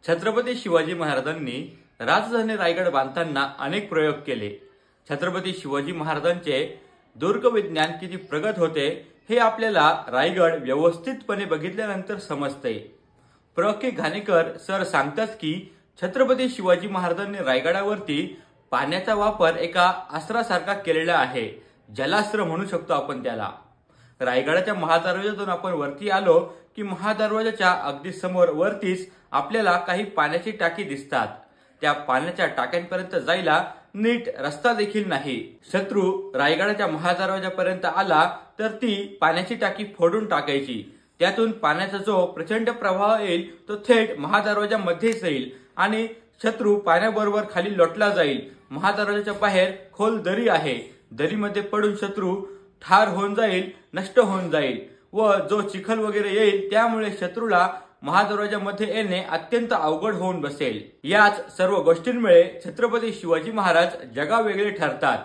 छत्रपती शिवाजी महाराजांनी राजधानी रायगड बांधताना अनेक प्रयोग केले। छत्रपती शिवाजी महाराजांचे दुर्गविज्ञान किती प्रगत होते हे आपल्याला रायगड व्यवस्थितपणे बघितल्यानंतर समजते। प्र.के. घाणेकर सर सांगतात की छत्रपती शिवाजी महाराजांनी रायगडावरती पाण्याचा वापर एका अस्त्रासारखा केलेला आहे। जलास्त्र म्हणू शकतो आपण त्याला। रायगडाच्या महादरवाजातून आपण वरती आलो की महादरवाजाच्या अगदी समोर वरतीच आपल्याला काही पाण्याची टाकी दिसतात। त्या पाण्याच्या टाक्यांपर्यंत जायला नीट रस्ता देखील नाही। शत्रू रायगडाच्या महादरवाजापर्यंत आला तर ती पाण्याची टाकी फोडून टाकायची। त्यातून पाण्याचा जो प्रचंड प्रवाह येईल तो थेट महादरवाजामध्येच येईल आणि शत्रू पाण्याबरोबर खाली लोटला जाईल। महादरवाजाच्या बाहेर खोल दरी आहे। दरीमध्ये पडून शत्रू ठार होऊन जाईल, नष्ट होऊन जाईल व जो चिखल वगैरे येईल त्यामुळे शत्रूला महादरवाजामध्ये येणे अत्यंत अवघड होऊन बसेल। याच सर्व गोष्टींमुळे छत्रपती शिवाजी महाराज जगावेगळे ठरतात।